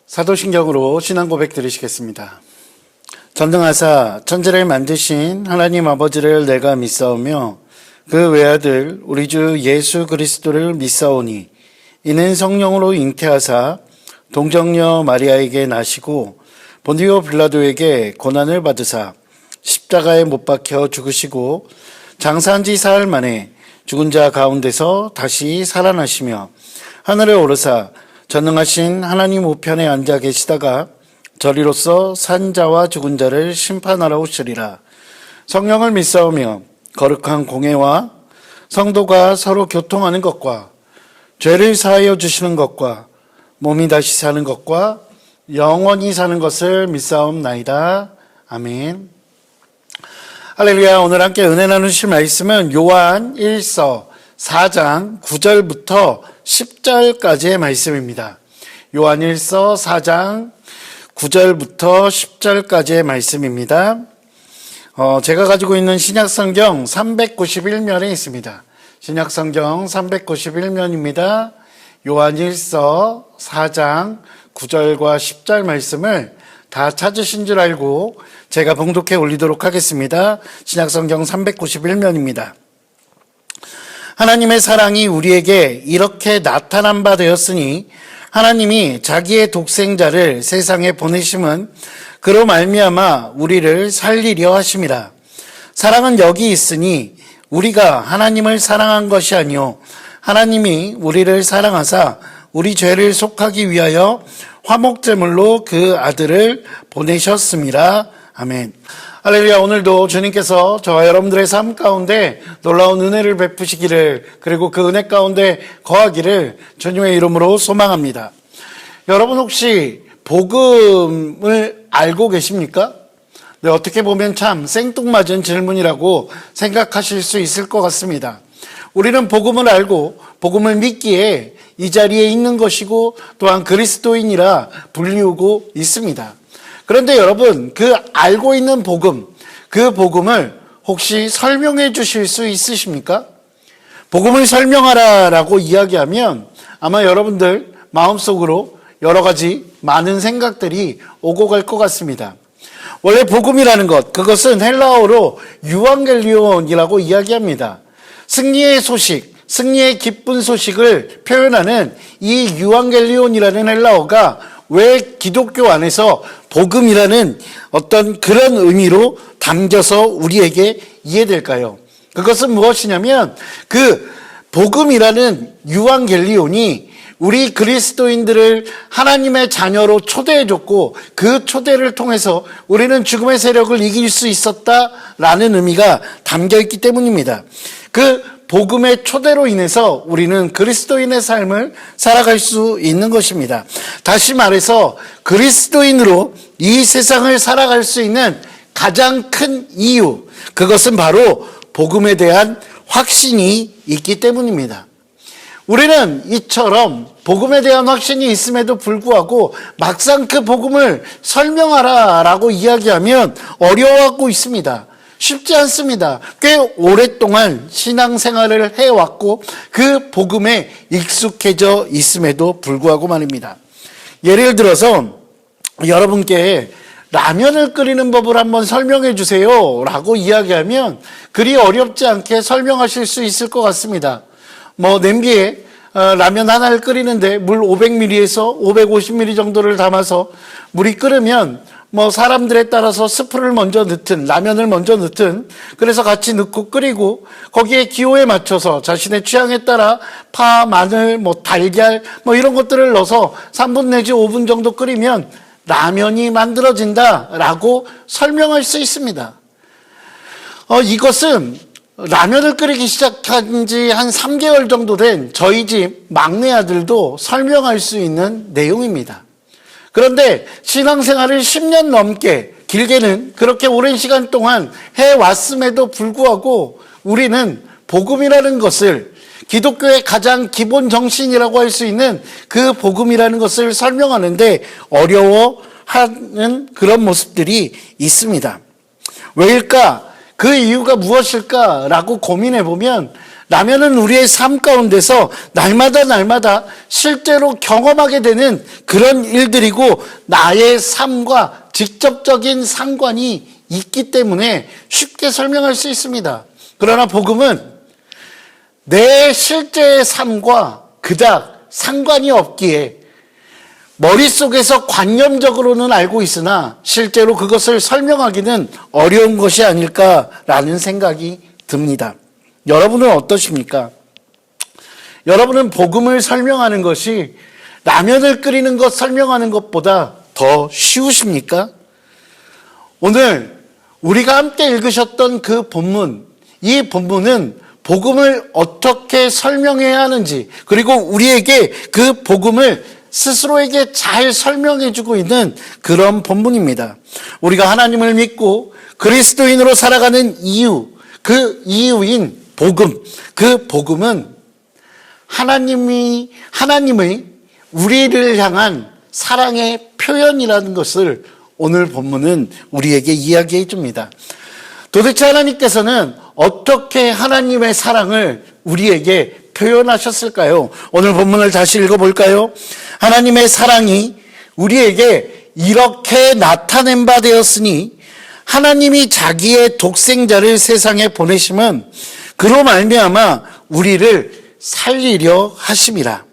사도신경으로 신앙 고백 드리시겠습니다. 전능하사 천지를 만드신 하나님 아버지를 내가 믿사오며 그 외아들 우리 주 예수 그리스도를 믿사오니 이는 성령으로 잉태하사 동정녀 마리아에게 나시고 본디오 빌라도에게 고난을 받으사 십자가에 못 박혀 죽으시고 장사한 지 사흘 만에 죽은 자 가운데서 다시 살아나시며 하늘에 오르사 전능하신 하나님 우편에 앉아 계시다가 저리로서 산 자와 죽은 자를 심판하러 오시리라. 성령을 믿사오며 거룩한 공회와 성도가 서로 교통하는 것과 죄를 사하여 주시는 것과 몸이 다시 사는 것과 영원히 사는 것을 믿사옵나이다. 아멘. 할렐루야. 오늘 함께 은혜 나누실 말씀은 요한 1서 4장 9절부터 10절까지의 말씀입니다. 요한 1서 4장 9절부터 10절까지의 말씀입니다. 제가 가지고 있는 신약성경 391면에 있습니다. 신약성경 391면입니다. 요한 1서 4장 9절과 10절 말씀을 다 찾으신 줄 알고 제가 봉독해 올리도록 하겠습니다. 신약성경 391면입니다. 하나님의 사랑이 우리에게 이렇게 나타난 바 되었으니 하나님이 자기의 독생자를 세상에 보내심은 그로 말미암아 우리를 살리려 하심이라. 사랑은 여기 있으니 우리가 하나님을 사랑한 것이 아니요 하나님이 우리를 사랑하사 우리 죄를 속하기 위하여 화목제물로 그 아들을 보내셨음이라. 아멘. 할렐루야. 오늘도 주님께서 저와 여러분들의 삶 가운데 놀라운 은혜를 베푸시기를, 그리고 그 은혜 가운데 거하기를 주님의 이름으로 소망합니다. 여러분 혹시 복음을 알고 계십니까? 네, 어떻게 보면 참 생뚱맞은 질문이라고 생각하실 수 있을 것 같습니다. 우리는 복음을 알고 복음을 믿기에 이 자리에 있는 것이고 또한 그리스도인이라 불리우고 있습니다. 그런데 여러분, 그 알고 있는 복음, 그 복음을 혹시 설명해 주실 수 있으십니까? 복음을 설명하라라고 이야기하면 아마 여러분들 마음속으로 여러 가지 많은 생각들이 오고 갈 것 같습니다. 원래 복음이라는 것, 그것은 헬라어로 유앙겔리온이라고 이야기합니다. 승리의 소식, 승리의 기쁜 소식을 표현하는 이 유앙겔리온이라는 헬라어가 왜 기독교 안에서 복음이라는 어떤 그런 의미로 담겨서 우리에게 이해될까요? 그것은 무엇이냐면 그 복음이라는 유앙겔리온이 우리 그리스도인들을 하나님의 자녀로 초대해줬고 그 초대를 통해서 우리는 죽음의 세력을 이길 수 있었다라는 의미가 담겨있기 때문입니다. 그 복음의 초대로 인해서 우리는 그리스도인의 삶을 살아갈 수 있는 것입니다. 다시 말해서 그리스도인으로 이 세상을 살아갈 수 있는 가장 큰 이유, 그것은 바로 복음에 대한 확신이 있기 때문입니다. 우리는 이처럼 복음에 대한 확신이 있음에도 불구하고 막상 그 복음을 설명하라라고 이야기하면 어려워하고 있습니다. 쉽지 않습니다. 꽤 오랫동안 신앙생활을 해왔고 그 복음에 익숙해져 있음에도 불구하고 말입니다. 예를 들어서 여러분께 라면을 끓이는 법을 한번 설명해 주세요 라고 이야기하면 그리 어렵지 않게 설명하실 수 있을 것 같습니다. 냄비에 라면 하나를 끓이는데 물 500ml에서 550ml 정도를 담아서 물이 끓으면 사람들에 따라서 스프를 먼저 넣든 라면을 먼저 넣든 그래서 같이 넣고 끓이고 거기에 기호에 맞춰서 자신의 취향에 따라 파, 마늘, 달걀 이런 것들을 넣어서 3분 내지 5분 정도 끓이면 라면이 만들어진다라고 설명할 수 있습니다. 이것은 라면을 끓이기 시작한 지 한 3개월 정도 된 저희 집 막내 아들도 설명할 수 있는 내용입니다. 그런데 신앙생활을 10년 넘게, 길게는 그렇게 오랜 시간 동안 해왔음에도 불구하고 우리는 복음이라는 것을, 기독교의 가장 기본 정신이라고 할 수 있는 그 복음이라는 것을 설명하는데 어려워하는 그런 모습들이 있습니다. 왜일까? 그 이유가 무엇일까라고 고민해 보면 라면은 우리의 삶 가운데서 날마다 실제로 경험하게 되는 그런 일들이고 나의 삶과 직접적인 상관이 있기 때문에 쉽게 설명할 수 있습니다. 그러나 복음은 내 실제의 삶과 그닥 상관이 없기에 머릿속에서 관념적으로는 알고 있으나 실제로 그것을 설명하기는 어려운 것이 아닐까라는 생각이 듭니다. 여러분은 어떠십니까? 여러분은 복음을 설명하는 것이 라면을 끓이는 것 설명하는 것보다 더 쉬우십니까? 오늘 우리가 함께 읽으셨던 그 본문, 이 본문은 복음을 어떻게 설명해야 하는지, 그리고 우리에게 그 복음을 스스로에게 잘 설명해주고 있는 그런 본문입니다. 우리가 하나님을 믿고 그리스도인으로 살아가는 이유, 그 이유인 복음, 그 복음은 하나님의 우리를 향한 사랑의 표현이라는 것을 오늘 본문은 우리에게 이야기해 줍니다. 도대체 하나님께서는 어떻게 하나님의 사랑을 우리에게 표현하셨을까요? 오늘 본문을 다시 읽어볼까요? 하나님의 사랑이 우리에게 이렇게 나타낸 바 되었으니 하나님이 자기의 독생자를 세상에 보내심은 그로 말미암아 우리를 살리려 하심이라.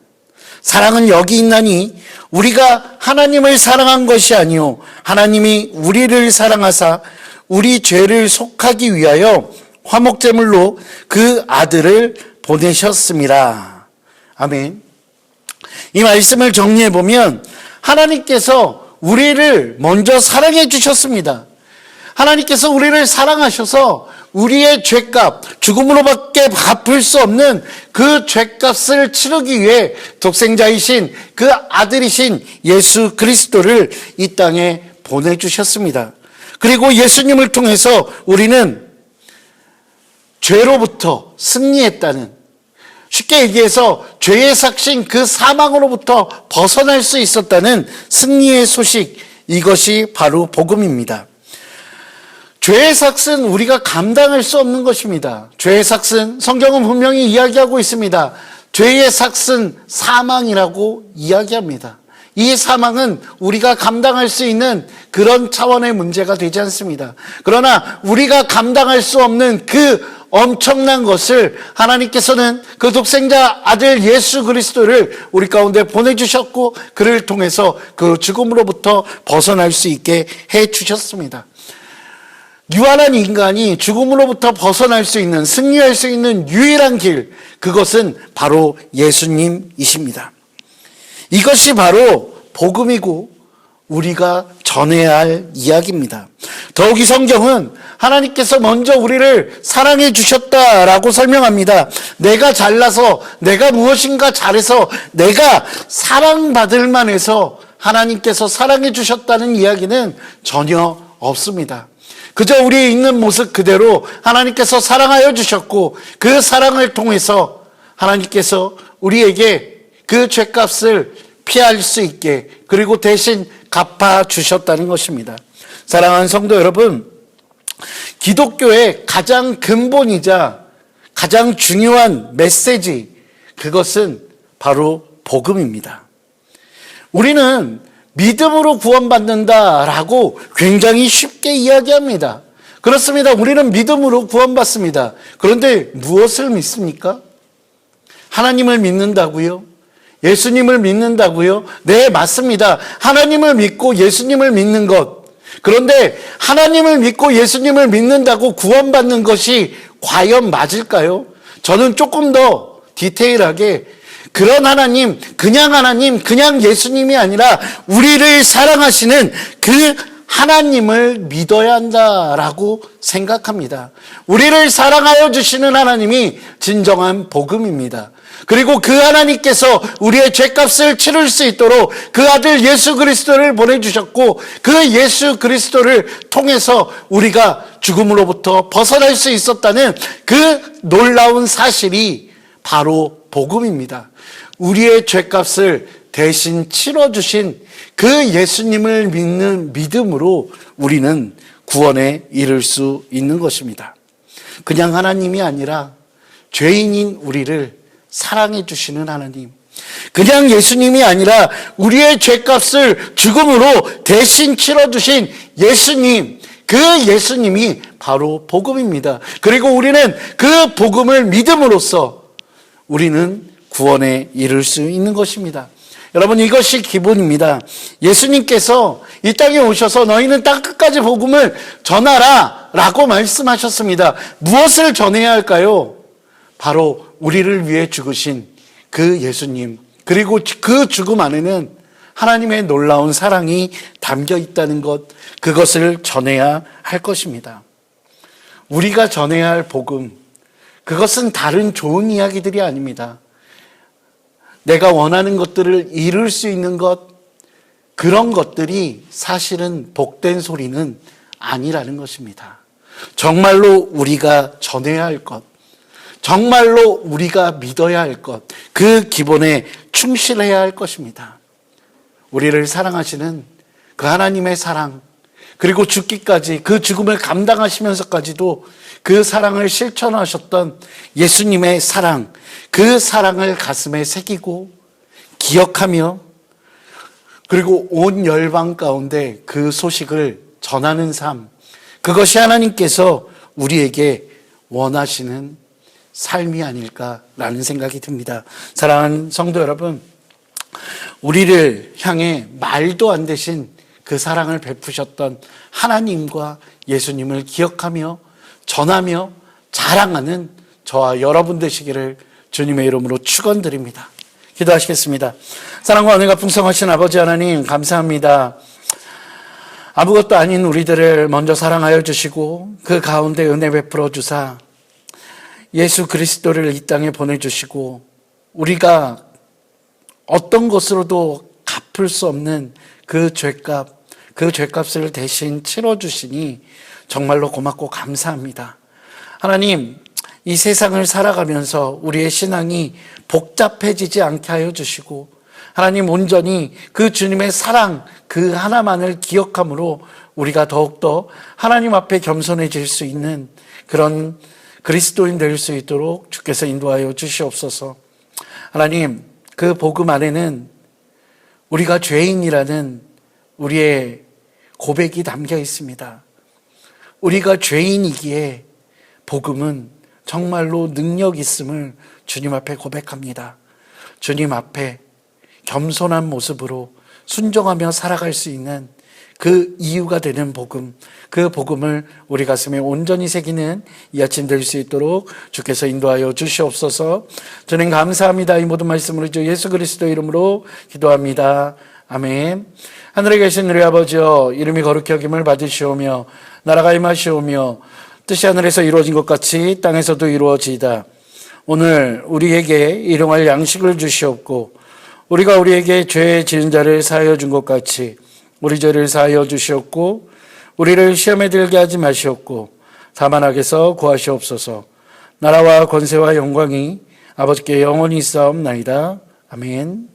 사랑은 여기 있나니 우리가 하나님을 사랑한 것이 아니요 하나님이 우리를 사랑하사 우리 죄를 속하기 위하여 화목제물로 그 아들을 보내셨습니다. 아멘. 이 말씀을 정리해 보면 하나님께서 우리를 먼저 사랑해 주셨습니다. 하나님께서 우리를 사랑하셔서 우리의 죄값, 죽음으로밖에 갚을 수 없는 그 죄값을 치르기 위해 독생자이신 그 아들이신 예수 그리스도를 이 땅에 보내주셨습니다. 그리고 예수님을 통해서 우리는 죄로부터 승리했다는, 쉽게 얘기해서 죄의 삭신 그 사망으로부터 벗어날 수 있었다는 승리의 소식, 이것이 바로 복음입니다. 죄의 삭은 우리가 감당할 수 없는 것입니다. 죄의 삭은 성경은 분명히 이야기하고 있습니다. 죄의 삭은 사망이라고 이야기합니다. 이 사망은 우리가 감당할 수 있는 그런 차원의 문제가 되지 않습니다. 그러나 우리가 감당할 수 없는 그 엄청난 것을 하나님께서는 그 독생자 아들 예수 그리스도를 우리 가운데 보내주셨고 그를 통해서 그 죽음으로부터 벗어날 수 있게 해주셨습니다. 유한한 인간이 죽음으로부터 벗어날 수 있는, 승리할 수 있는 유일한 길, 그것은 바로 예수님이십니다. 이것이 바로 복음이고 우리가 전해야 할 이야기입니다. 더욱이 성경은 하나님께서 먼저 우리를 사랑해 주셨다라고 설명합니다. 내가 잘나서, 내가 무엇인가 잘해서, 내가 사랑받을 만해서 하나님께서 사랑해 주셨다는 이야기는 전혀 없습니다. 그저 우리 있는 모습 그대로 하나님께서 사랑하여 주셨고 그 사랑을 통해서 하나님께서 우리에게 그 죄값을 피할 수 있게 그리고 대신 갚아주셨다는 것입니다. 사랑하는 성도 여러분, 기독교의 가장 근본이자 가장 중요한 메시지, 그것은 바로 복음입니다. 우리는 믿음으로 구원받는다라고 굉장히 쉽게 이야기합니다. 그렇습니다. 우리는 믿음으로 구원받습니다. 그런데 무엇을 믿습니까? 하나님을 믿는다고요? 예수님을 믿는다고요? 네, 맞습니다. 하나님을 믿고 예수님을 믿는 것. 그런데 하나님을 믿고 예수님을 믿는다고 구원받는 것이 과연 맞을까요? 저는 조금 더 디테일하게 그런 하나님, 그냥 예수님이 아니라 우리를 사랑하시는 그 하나님을 믿어야 한다라고 생각합니다. 우리를 사랑하여 주시는 하나님이 진정한 복음입니다. 그리고 그 하나님께서 우리의 죄값을 치를 수 있도록 그 아들 예수 그리스도를 보내주셨고 그 예수 그리스도를 통해서 우리가 죽음으로부터 벗어날 수 있었다는 그 놀라운 사실이 바로 복음입니다. 우리의 죄값을 대신 치러주신 그 예수님을 믿는 믿음으로 우리는 구원에 이를 수 있는 것입니다. 그냥 하나님이 아니라 죄인인 우리를 사랑해 주시는 하나님. 그냥 예수님이 아니라 우리의 죄값을 죽음으로 대신 치러주신 예수님, 그 예수님이 바로 복음입니다. 그리고 우리는 그 복음을 믿음으로써 우리는 구원에 이를 수 있는 것입니다. 여러분, 이것이 기본입니다. 예수님께서 이 땅에 오셔서 너희는 땅 끝까지 복음을 전하라 라고 말씀하셨습니다. 무엇을 전해야 할까요? 바로 우리를 위해 죽으신 그 예수님, 그리고 그 죽음 안에는 하나님의 놀라운 사랑이 담겨 있다는 것, 그것을 전해야 할 것입니다. 우리가 전해야 할 복음, 그것은 다른 좋은 이야기들이 아닙니다. 내가 원하는 것들을 이룰 수 있는 것, 그런 것들이 사실은 복된 소리는 아니라는 것입니다. 정말로 우리가 전해야 할 것, 정말로 우리가 믿어야 할 것, 그 기본에 충실해야 할 것입니다. 우리를 사랑하시는 그 하나님의 사랑, 그리고 죽기까지 그 죽음을 감당하시면서까지도 그 사랑을 실천하셨던 예수님의 사랑, 그 사랑을 가슴에 새기고 기억하며, 그리고 온 열방 가운데 그 소식을 전하는 삶, 그것이 하나님께서 우리에게 원하시는 삶이 아닐까라는 생각이 듭니다. 사랑하는 성도 여러분, 우리를 향해 말도 안 되신 그 사랑을 베푸셨던 하나님과 예수님을 기억하며 전하며 자랑하는 저와 여러분 되시기를 주님의 이름으로 축원드립니다. 기도하시겠습니다. 사랑과 은혜가 풍성하신 아버지 하나님, 감사합니다. 아무것도 아닌 우리들을 먼저 사랑하여 주시고 그 가운데 은혜 베풀어 주사 예수 그리스도를 이 땅에 보내주시고 우리가 어떤 것으로도 갚을 수 없는 그 죄값을 대신 치러주시니 정말로 고맙고 감사합니다. 하나님, 이 세상을 살아가면서 우리의 신앙이 복잡해지지 않게 하여 주시고 하나님, 온전히 그 주님의 사랑 그 하나만을 기억함으로 우리가 더욱더 하나님 앞에 겸손해질 수 있는 그런 그리스도인 될 수 있도록 주께서 인도하여 주시옵소서. 하나님, 그 복음 안에는 우리가 죄인이라는 우리의 고백이 담겨 있습니다. 우리가 죄인이기에 복음은 정말로 능력 있음을 주님 앞에 고백합니다. 주님 앞에 겸손한 모습으로 순종하며 살아갈 수 있는 그 이유가 되는 복음, 그 복음을 우리 가슴에 온전히 새기는 이 아침 될 수 있도록 주께서 인도하여 주시옵소서. 주님 감사합니다. 이 모든 말씀으로 주 예수 그리스도 이름으로 기도합니다. 아멘. 하늘에 계신 우리 아버지여, 이름이 거룩히 여김을 받으시오며 나라가 임하시오며 뜻이 하늘에서 이루어진 것 같이 땅에서도 이루어지이다. 오늘 우리에게 일용할 양식을 주시옵고 우리가 우리에게 죄 지은 자를 사하여 준 것 같이 우리 죄를 사하여 주시옵고 우리를 시험에 들게 하지 마시옵고 다만 악에서 구하시옵소서. 나라와 권세와 영광이 아버지께 영원히 있사옵나이다. 아멘.